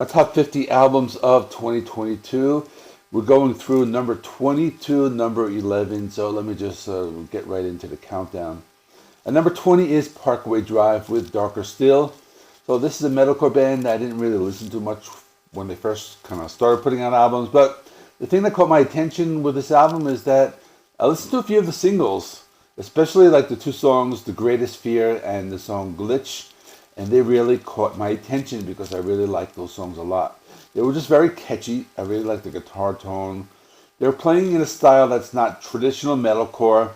Our top 50 albums of 2022. We're going through number 20 to number 11, so let me just get right into the countdown. At number 20 is Parkway Drive with Darker Still. So this is a metalcore band that I didn't really listen to much when they first kind of started putting out albums, but the thing that caught my attention with this album is that I listened to a few of the singles, especially like the two songs, The Greatest Fear and the song Glitch, and they really caught my attention because I really liked those songs a lot. They were just very catchy. I really liked the guitar tone. They were playing in a style that's not traditional metalcore,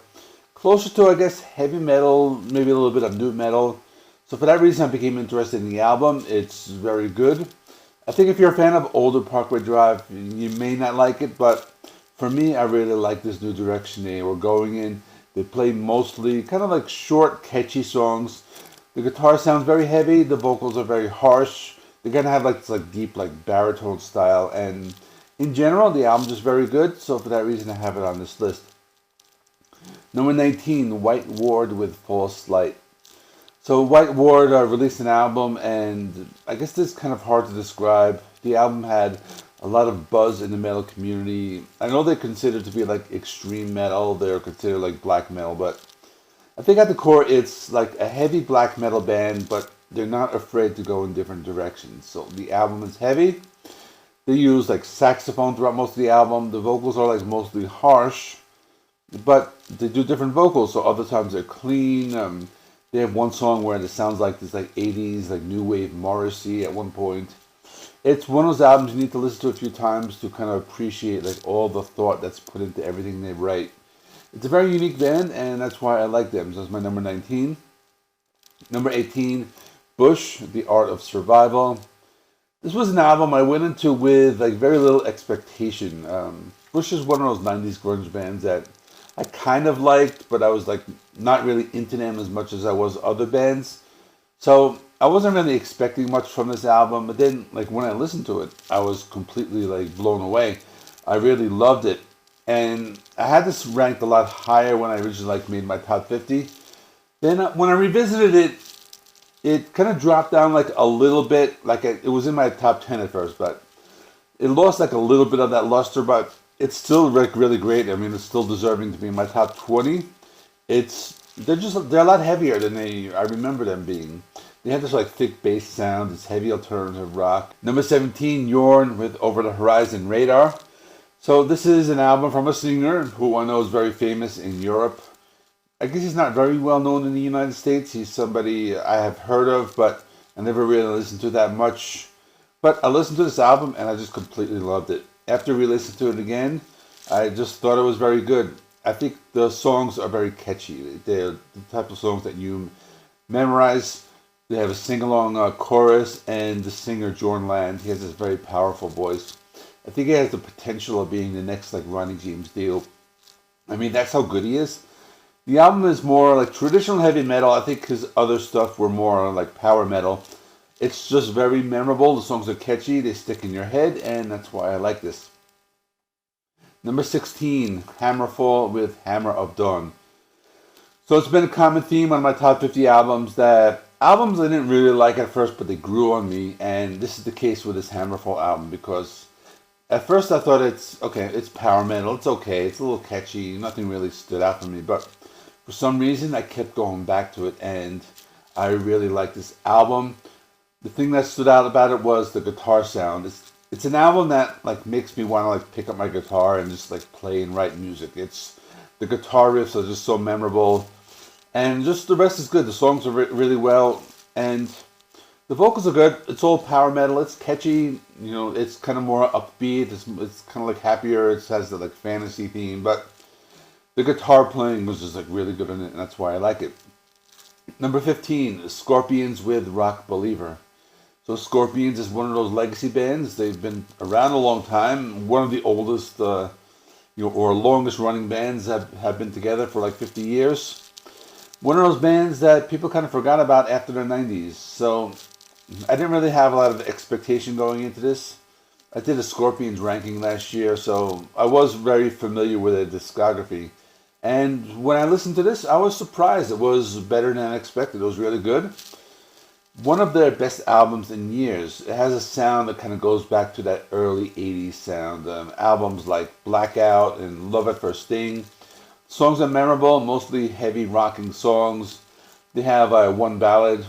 closer to, I guess, heavy metal, maybe a little bit of nu metal. So for that reason, I became interested in the album. It's very good. I think if you're a fan of older Parkway Drive, you may not like it, but for me, I really like this new direction they were going in. They play mostly kind of like short, catchy songs. The guitar sounds very heavy. The vocals are very harsh. They're gonna have like this like deep like baritone style, and in general, the album is very good. So for that reason, I have it on this list. Number 19, White Ward with False Light. So White Ward released an album, and I guess this is kind of hard to describe. The album had a lot of buzz in the metal community. I know they're considered to be like extreme metal. They're considered like black metal, but I think at the core it's like a heavy black metal band, but they're not afraid to go in different directions. So the album is heavy. They use like saxophone throughout most of the album. The vocals are like mostly harsh, but they do different vocals. So other times they're clean. They have one song where it sounds like this like 80s like new wave Morrissey at one point. It's one of those albums you need to listen to a few times to kind of appreciate like all the thought that's put into everything they write. It's a very unique band, and that's why I like them. So that's my number 19. Number 18, Bush, The Art of Survival. This was an album I went into with like very little expectation. Bush is one of those 90s grunge bands that I kind of liked, but I was like not really into them as much as I was other bands. So I wasn't really expecting much from this album, but then like when I listened to it, I was completely like blown away. I really loved it. And I had this ranked a lot higher when I originally like made my top 50. Then when I revisited it, it kind of dropped down like a little bit. Like it was in my top 10 at first, but it lost like a little bit of that luster, but it's still like really great. I mean, it's still deserving to be in my top 20. They're a lot heavier than I remember them being. They have this like thick bass sound, this heavy alternative rock. Number 17, Yorn with Over the Horizon Radar. So this is an album from a singer who I know is very famous in Europe. I guess he's not very well known in the United States. He's somebody I have heard of, but I never really listened to that much. But I listened to this album and I just completely loved it. After re-listening to it again, I just thought it was very good. I think the songs are very catchy. They're the type of songs that you memorize. They have a sing-along chorus, and the singer, Jorn Land, he has this very powerful voice. I think he has the potential of being the next like Ronnie James Dio. I mean, that's how good he is. The album is more like traditional heavy metal. I think his other stuff were more like power metal. It's just very memorable. The songs are catchy. They stick in your head, and that's why I like this. Number 16, Hammerfall with Hammer of Dawn. So it's been a common theme on my top 50 albums that albums I didn't really like at first, but they grew on me, and this is the case with this Hammerfall album because at first I thought it's power metal, it's okay, it's a little catchy, nothing really stood out for me, but for some reason I kept going back to it, and I really like this album. The thing that stood out about it was the guitar sound. It's an album that like makes me want to like pick up my guitar and just like play and write music. The guitar riffs are just so memorable, and just the rest is good. The songs are really well, and the vocals are good. It's all power metal. It's catchy. You know, it's kind of more upbeat. It's kind of like happier. It has the like fantasy theme, but the guitar playing was just like really good in it, and that's why I like it. Number 15, Scorpions with Rock Believer. So Scorpions is one of those legacy bands. They've been around a long time. One of the oldest, or longest running bands have been together for like 50 years. One of those bands that people kind of forgot about after the 90s. So I didn't really have a lot of expectation going into this. I did a Scorpions ranking last year, so I was very familiar with their discography. And when I listened to this, I was surprised. It was better than I expected. It was really good. one of their best albums in years. It has a sound that kind of goes back to that early 80s sound. Albums like Blackout and Love at First Sting. Songs are memorable, mostly heavy rocking songs. They have one ballad,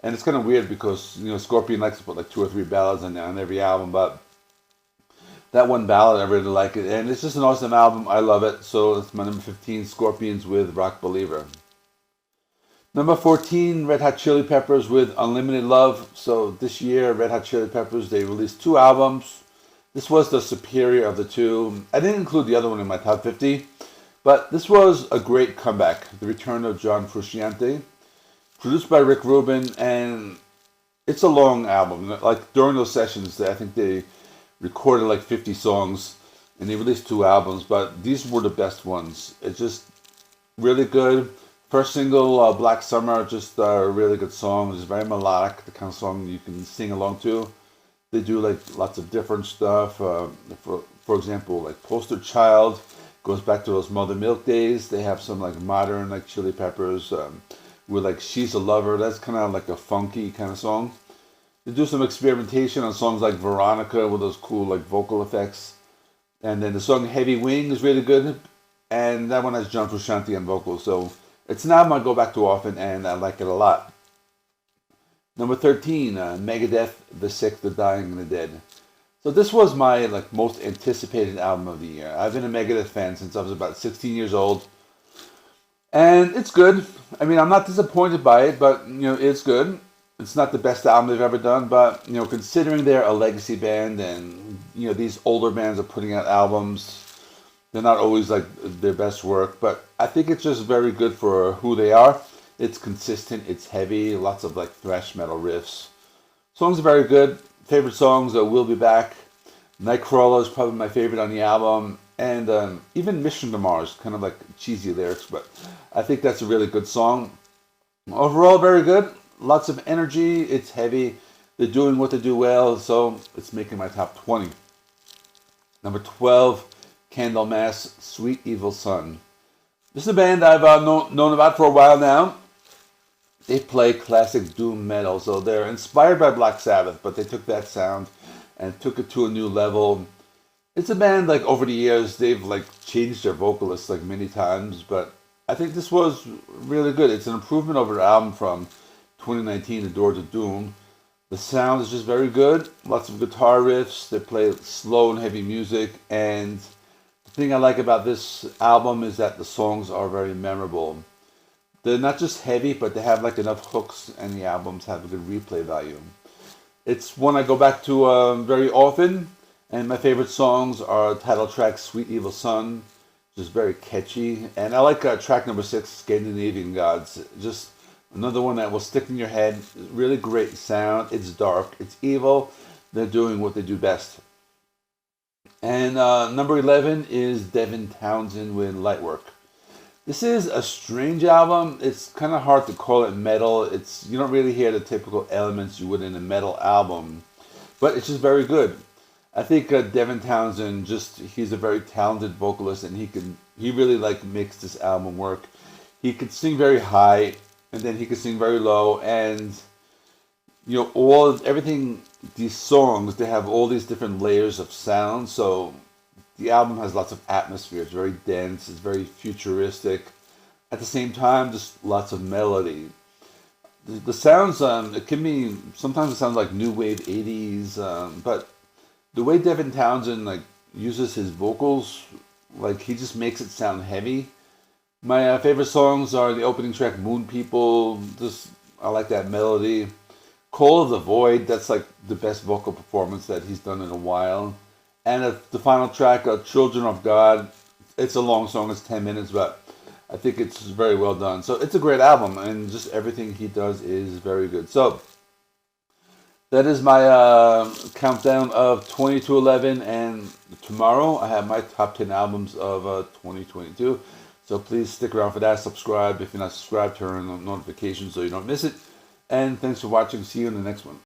and it's kind of weird because, Scorpion likes to put like 2 or 3 ballads on every album, but that one ballad, I really like it. And it's just an awesome album. I love it. So it's my number 15, Scorpions with Rock Believer. Number 14, Red Hot Chili Peppers with Unlimited Love. So this year, Red Hot Chili Peppers, they released 2 albums. This was the superior of the 2. I didn't include the other one in my top 50, but this was a great comeback. The return of John Frusciante, produced by Rick Rubin, and it's a long album. Like during those sessions, I think they recorded like 50 songs, and they released 2 albums, but these were the best ones. It's just really good. First single, Black Summer, just a really good song. It's very melodic, the kind of song you can sing along to. They do like lots of different stuff. For example, like Poster Child goes back to those Mother Milk days. They have some like modern like Chili Peppers with like She's a Lover. That's kind of like a funky kind of song. They do some experimentation on songs like Veronica with those cool like vocal effects. And then the song Heavy Wing is really good. And that one has John Frusciante on vocals. So it's an album I go back to often, and I like it a lot. Number 13, Megadeth, The Sick, The Dying, and The Dead. So this was my most anticipated album of the year. I've been a Megadeth fan since I was about 16 years old. And it's good. I mean, I'm not disappointed by it, but, it's good. It's not the best album they've ever done, but, considering they're a legacy band and, these older bands are putting out albums, they're not always like their best work, but I think it's just very good for who they are. It's consistent, it's heavy, lots of like thrash metal riffs. Songs are very good. Favorite songs are We'll Be Back. Nightcrawler is probably my favorite on the album. And even Mission to Mars, kind of like cheesy lyrics, but I think that's a really good song. Overall, very good. Lots of energy, it's heavy. They're doing what they do well, so it's making my top 20. Number 12, Candlemass, Sweet Evil Son. This is a band I've known about for a while now. They play classic doom metal, so they're inspired by Black Sabbath, but they took that sound and took it to a new level. It's a band over the years they've changed their vocalists many times, but I think this was really good. It's an improvement over the album from 2019, The Doors of Doom. The sound is just very good. Lots of guitar riffs. They play slow and heavy music, and the thing I like about this album is that the songs are very memorable. They're not just heavy, but they have enough hooks, and the albums have a good replay value. It's one I go back to very often, and my favorite songs are title track Sweet Evil Son, just very catchy. And I like track number 6, Scandinavian Gods. Just another one that will stick in your head. Really great sound. It's dark. It's evil. They're doing what they do best. And number 11 is Devin Townsend with Lightwork. This is a strange album. It's kind of hard to call it metal. You don't really hear the typical elements you would in a metal album, but it's just very good. I think Devin Townsend, he's a very talented vocalist, and he really makes this album work. He could sing very high, and then he could sing very low, and everything, these songs, they have all these different layers of sound, so the album has lots of atmosphere. It's very dense, it's very futuristic. At the same time, just lots of melody. The sounds, sometimes it sounds like new wave 80s, but the way Devin Townsend uses his vocals, he just makes it sound heavy. My favorite songs are the opening track, Moon People. I like that melody. Call of the Void, that's the best vocal performance that he's done in a while. And the final track, Children of God. It's a long song, it's 10 minutes, but I think it's very well done. So it's a great album, and just everything he does is very good. So that is my countdown of 2011, and tomorrow I have my top 10 albums of 2022. So please stick around for that. Subscribe. If you're not subscribed, turn on notifications so you don't miss it. And thanks for watching. See you in the next one.